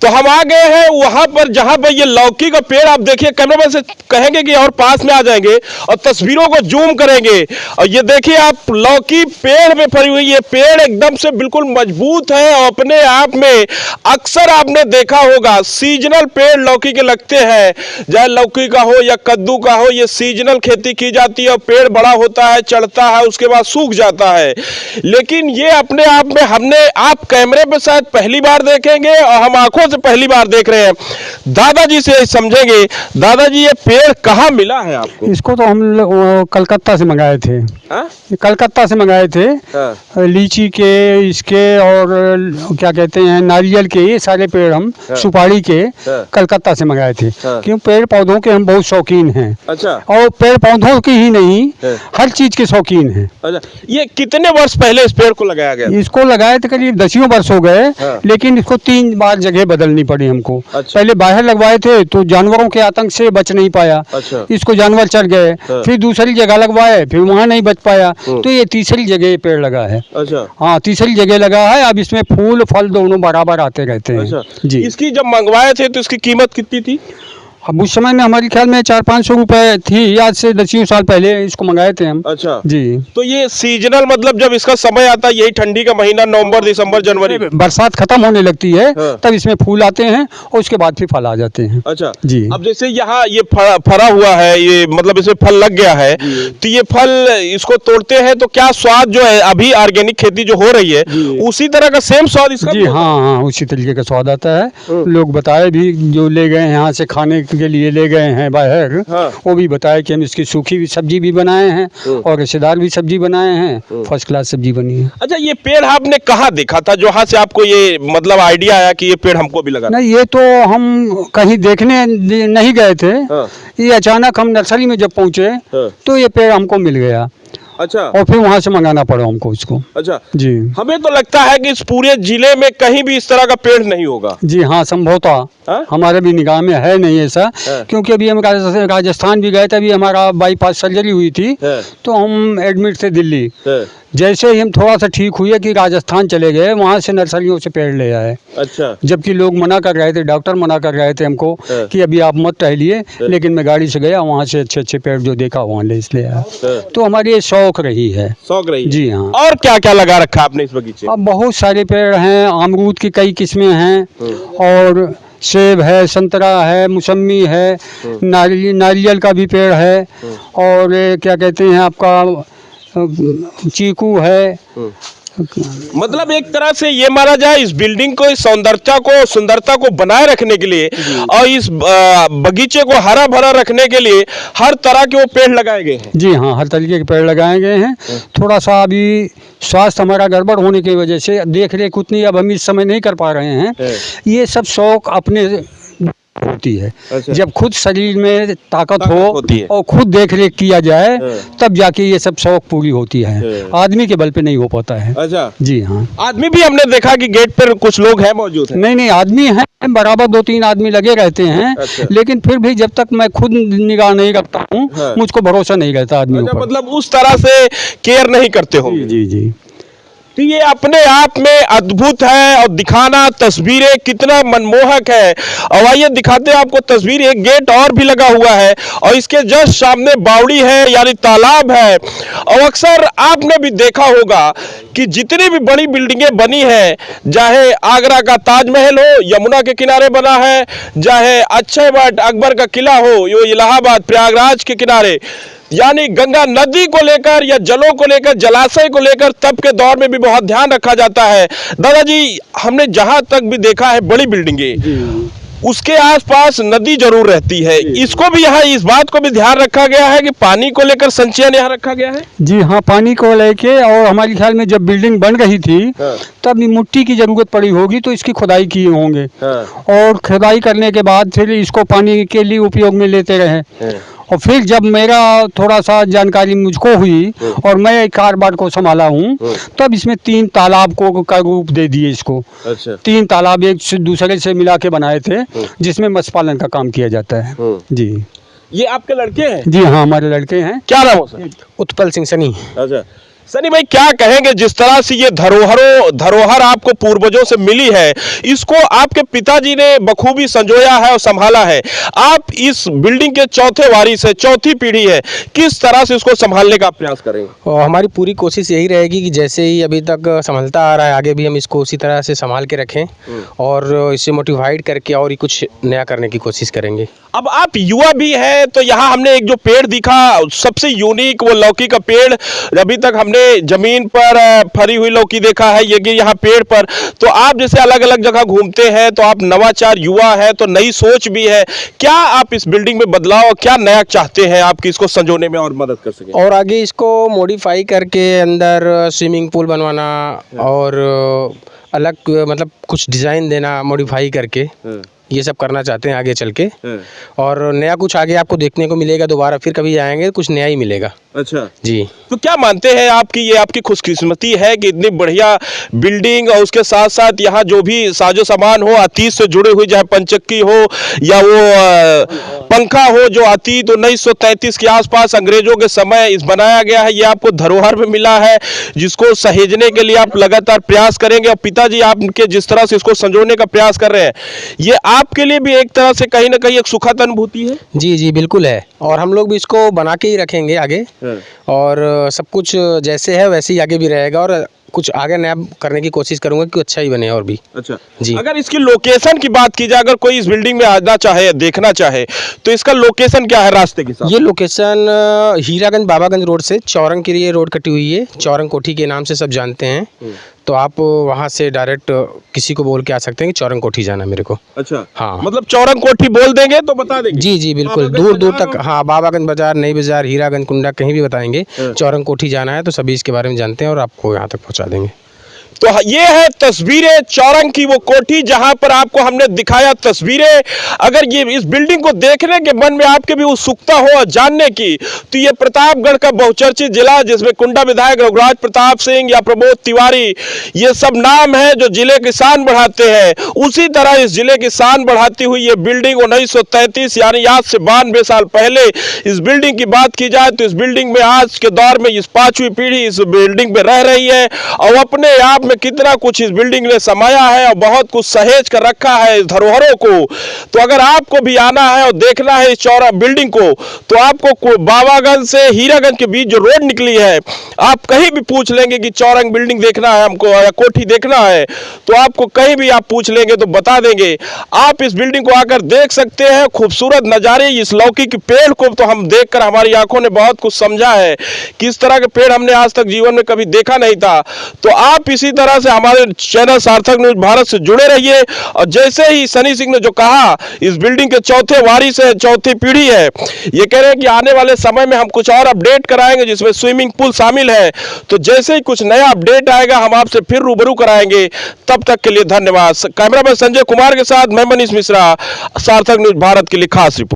तो हम आ गए हैं वहां पर जहां पर ये लौकी का पेड़, आप देखिए, कैमरामैन से कहेंगे कि और पास में आ जाएंगे और तस्वीरों को जूम करेंगे। और ये देखिए आप, लौकी पेड़ में फरी हुई है। पेड़ एकदम से बिल्कुल मजबूत है और अपने आप में, अक्सर आपने देखा होगा सीजनल पेड़ लौकी के लगते हैं, चाहे लौकी का हो या कद्दू का हो, ये सीजनल खेती की जाती है और पेड़ बड़ा होता है, चढ़ता है, उसके बाद सूख जाता है। लेकिन ये अपने आप में आप कैमरे पे शायद पहली बार देखेंगे और हम आंखों से पहली बार देख रहे हैं। दादाजी से समझेंगे। दादाजी, ये पेड़ कहाँ मिला है आपको? इसको तो हम लोग कलकत्ता से मंगाए थे। कलकत्ता से मंगाए थे। लीची के, इसके और क्या कहते हैं, नारियल के, ये सारे पेड़ हम सुपारी के कलकत्ता से मंगाए थे। क्यों, पेड़ पौधों के हम बहुत शौकीन हैं। अच्छा। और पेड़ पौधों की ही नहीं, हर चीज के शौकीन हैं। अच्छा, ये कितने वर्ष पहले इस पेड़ को लगाया गया? इसको लगाए थे करीब 10 वर्ष हो गए। लेकिन इसको 3 बार जगह बदलनी पड़ी हमको। अच्छा। पहले बाहर लगवाए थे तो जानवरों के आतंक से बच नहीं पाया। अच्छा। इसको जानवर चढ़ गए। फिर दूसरी जगह लगवाए, फिर वहाँ नहीं बच पाया, तो ये तीसरी जगह ये पेड़ लगा है। अच्छा। हाँ, तीसरी जगह लगा है। अब इसमें फूल फल दोनों बराबर आते रहते हैं। अच्छा। जी। इसकी जब मंगवाए थे तो इसकी कीमत कितनी थी? अब उस समय में हमारे ख्याल में 400-500 रुपए थी। आज से 10 साल पहले इसको मंगाए थे हम। अच्छा जी। तो ये सीजनल, मतलब जब इसका समय आता है, यही ठंडी का महीना, नवंबर, दिसंबर, जनवरी, बरसात खत्म होने लगती है, तब इसमें फूल आते हैं और उसके बाद फिर फल आ जाते हैं। अच्छा जी। अब जैसे यहाँ ये फरा हुआ है, ये मतलब इसमें फल लग गया है, तो ये फल इसको तोड़ते हैं तो क्या स्वाद जो है, अभी ऑर्गेनिक खेती जो हो रही है, उसी तरह का सेम स्वाद इसका? जी हाँ हाँ, उसी तरीके का स्वाद आता है। लोग बताए भी, जो ले गए यहाँ से खाने के लिए ले गए हैं बाहर, वो भी बताए कि हम इसकी सूखी भी सब्जी भी बनाए हैं और रिश्तेदार भी सब्जी बनाए हैं। फर्स्ट क्लास सब्जी बनी है। अच्छा, ये पेड़ आपने कहाँ देखा था जहाँ से आपको ये मतलब आइडिया आया कि ये पेड़ हमको भी लगाना? नहीं, ये तो हम कहीं देखने नहीं गए थे। ये अचानक हम नर्सरी में जब पहुँचे तो ये पेड़ हमको मिल गया। अच्छा। और फिर वहाँ से मंगाना पड़ा हमको इसको। अच्छा जी। हमें तो लगता है कि इस पूरे जिले में कहीं भी इस तरह का पेड़ नहीं होगा। जी हाँ, संभवतः हमारे भी निगाह में है नहीं ऐसा। क्योंकि अभी हम राजस्थान भी गए थे, अभी हमारा बाईपास सर्जरी हुई थी, तो हम एडमिट थे दिल्ली। जैसे ही हम थोड़ा सा ठीक हुए कि राजस्थान चले गए, वहाँ से नर्सरियों से पेड़ ले आए। अच्छा। जबकि लोग मना कर रहे थे, डॉक्टर मना कर रहे थे हमको कि अभी आप मत टहलिए, लेकिन मैं गाड़ी से गया, वहाँ से अच्छे अच्छे पेड़ जो देखा वहाँ ले आया। तो हमारी ये शौक रही है। शौक रही? जी हाँ। और क्या क्या लगा रखा आपने इस बगीचे? अब बहुत सारे पेड़ हैं, अमरूद की कई किस्में हैं, और सेब है, संतरा है, मौसमी है, नारियल का भी पेड़ है, और क्या कहते हैं आपका, चीकू है। मतलब एक तरह से ये माना जाए, इस बिल्डिंग को, इस सुंदरता को बनाए रखने के लिए और इस बगीचे को हरा भरा रखने के लिए हर तरह के वो पेड़ लगाए गए हैं। जी हाँ, हर तरीके के पेड़ लगाए गए हैं। थोड़ा सा अभी स्वास्थ्य हमारा गड़बड़ होने की वजह से देख रेख उतनी अब हम इस समय नहीं कर पा रहे हैं। ये सब शौक अपने होती है। अच्छा। जब खुद शरीर में ताकत हो और खुद देख रेख किया जाए, तब जाके ये सब शौक पूरी होती है। आदमी के बल पे नहीं हो पाता है। अच्छा। जी हाँ। आदमी भी हमने देखा कि गेट पर कुछ लोग हैं मौजूद हैं। नहीं, आदमी हैं बराबर, 2-3 आदमी लगे रहते हैं। अच्छा। लेकिन फिर भी जब तक मैं खुद निगाह नहीं रखता हूँ, मुझको भरोसा नहीं रहता आदमी। अच्छा, मतलब उस तरह से केयर नहीं करते हो? जी जी। तो ये अपने आप में अद्भुत है और दिखाना तस्वीरें कितना मनमोहक है। और आइए दिखाते हैं आपको तस्वीर। एक गेट और भी लगा हुआ है और इसके जस्ट सामने बावड़ी है, यानी तालाब है। और अक्सर आपने भी देखा होगा कि जितनी भी बड़ी बिल्डिंगें बनी हैं, चाहे आगरा का ताजमहल हो, यमुना के किनारे बना है, चाहे अक्षय वट अकबर का किला हो, यो इलाहाबाद प्रयागराज के किनारे, यानी गंगा नदी को लेकर या जलों को लेकर, जलाशय को लेकर तब के दौर में भी बहुत ध्यान रखा जाता है। दादाजी, हमने जहां तक भी देखा है बड़ी बिल्डिंगें, उसके आसपास नदी जरूर रहती है। इसको भी यहाँ इस बात को भी ध्यान रखा गया है कि पानी को लेकर संचयन यहाँ रखा गया है। जी हाँ, पानी को लेके। और हमारे ख्याल में जब बिल्डिंग बन रही थी तब मिट्टी की जरूरत पड़ी होगी, तो इसकी खुदाई किए होंगे। और खुदाई करने के बाद फिर इसको पानी के लिए उपयोग में लेते रहे। और फिर जब मेरा थोड़ा सा जानकारी मुझको हुई और मैं कारोबार को संभाला हूँ, तब इसमें 3 तालाब का रूप दे दिए इसको। अच्छा। 3 तालाब एक दूसरे से मिला के बनाए थे, जिसमें मत्स्य पालन का काम किया जाता है। जी। ये आपके लड़के हैं? जी हाँ, हमारे लड़के हैं। क्या नाम है सर? उत्पल सिंह सनी। अच्छा, सनी भाई क्या कहेंगे, जिस तरह से ये धरोहर आपको पूर्वजों से मिली है, इसको आपके पिताजी ने बखूबी संजोया है और संभाला है। आप इस बिल्डिंग के चौथे वारिस है, चौथी पीढ़ी है, किस तरह से इसको संभालने का प्रयास करेंगे? और हमारी पूरी कोशिश यही रहेगी कि जैसे ही अभी तक संभलता आ रहा है, आगे भी हम इसको उसी तरह से संभाल के रखें और इसे मोटिवेट करके और ही कुछ नया करने की कोशिश करेंगे। अब आप युवा भी हैं, तो यहाँ हमने एक जो पेड़ दिखा सबसे यूनिक, वो लौकी का पेड़, अभी तक हमने जमीन पर फरी हुई लौकी देखा है, ये कि यहाँ पेड़ पर। तो आप जैसे अलग अलग जगह घूमते हैं, तो आप नवाचार युवा है, तो नई सोच भी है, क्या आप इस बिल्डिंग में बदलाव, क्या नया चाहते हैं आप कि इसको संजोने में और मदद कर सकें? और आगे इसको मॉडिफाई करके अंदर स्विमिंग पूल बनवाना और अलग मतलब कुछ डिज़ाइन देना मॉडिफाई करके, ये सब करना चाहते हैं आगे चल के। और नया कुछ आगे आपको देखने को मिलेगा, दोबारा फिर कभी आएंगे कुछ नया ही मिलेगा। अच्छा जी। तो क्या मानते हैं आप कि ये आपकी खुशकिस्मती है कि इतनी बढ़िया बिल्डिंग और उसके साथ साथ यहाँ जो भी साजो सामान हो, अतीत से जुड़े हुए, चाहे पंचक्की हो या वो पंखा हो जो अतीत 1933 के आसपास अंग्रेजों के समय इस बनाया गया है, ये आपको धरोहर में मिला है, जिसको सहेजने के लिए आप लगातार प्रयास करेंगे। और पिताजी आपके जिस तरह से इसको संजोने का प्रयास कर रहे हैं, ये आपके लिए भी एक तरह से कहीं ना कहीं एक सुखद अनुभूति है। जी जी बिल्कुल है, और हम लोग भी इसको बना के ही रखेंगे आगे, और सब कुछ जैसे है वैसे ही आगे भी रहेगा, और कुछ आगे नया करने की कोशिश करूंगा कि अच्छा ही बने और भी। अच्छा जी। अगर इसकी लोकेशन की बात की जाए, अगर कोई इस बिल्डिंग में आना चाहे, देखना चाहे, तो इसका लोकेशन क्या है रास्ते के साथ? ये लोकेशन हीरागंज बाबागंज रोड से चौरंग के लिए रोड कटी हुई है, चौरंग कोठी के नाम से सब जानते हैं। तो आप वहाँ से डायरेक्ट किसी को बोल के आ सकते हैं कि चौरंग कोठी जाना मेरे को। अच्छा हाँ, मतलब चौरंग कोठी बोल देंगे तो बता देंगे? जी जी बिल्कुल, दूर दूर तक। हाँ, बाबागंज बाजार, नई बाजार, हीरागंज, कुंडा, कहीं भी बताएंगे चौरंग कोठी जाना है तो सभी इसके बारे में जानते हैं और आपको यहाँ तक पहुँचा देंगे। तो ये है तस्वीरें चौरंग की, वो कोठी जहां पर आपको हमने दिखाया तस्वीरें। अगर ये इस बिल्डिंग को देखने के मन में आपके भी उत्सुकता हो और जानने की, तो ये प्रतापगढ़ का बहुचर्चित जिला, जिसमें कुंडा विधायक रघुराज प्रताप सिंह या प्रमोद तिवारी, ये सब नाम है जो जिले की शान बढ़ाते हैं। उसी तरह इस जिले की शान बढ़ाती हुई ये बिल्डिंग 1933 यानी आज से 92 साल पहले, इस बिल्डिंग की बात की जाए तो इस बिल्डिंग में आज के दौर में इस 5वीं पीढ़ी इस बिल्डिंग में रह रही है, और अपने आप में कितना कुछ इस बिल्डिंग ने समाया है और बहुत कुछ सहेज कर रखा है इस धरोहरों को। तो अगर आपको भी आना है और देखना है इस चौरा बिल्डिंग को, तो आपको बाबागंज से हीरागंज के बीच जो रोड निकली है, आप कहीं भी पूछ लेंगे कि चौरंग बिल्डिंग देखना है हमको या कोठी देखना है, तो आपको कहीं भी आप पूछ लेंगे तो बता देंगे। आप इस बिल्डिंग को आकर देख सकते हैं, खूबसूरत नज़ारे। इस लौकी के पेड़ को तो हम देखकर हमारी आंखों ने बहुत कुछ समझा है, किस तरह के पेड़ हमने आज तक जीवन में कभी देखा नहीं था। तो आप इसी तरह से हमारे चैनल सार्थक न्यूज भारत से जुड़े रहिए। और जैसे ही सनी सिंह ने जो कहा, इस बिल्डिंग के चौथे वारिस है, चौथी पीढ़ी है, ये कह रहे हैं कि आने वाले समय में हम कुछ और अपडेट कराएंगे जिसमें स्विमिंग पूल शामिल है। तो जैसे ही कुछ नया अपडेट आएगा हम आपसे फिर रूबरू कराएंगे। तब तक के लिए धन्यवाद। कैमरामैन संजय कुमार के साथ मैं मनीष मिश्रा, सार्थक न्यूज भारत के लिए खास रिपोर्ट।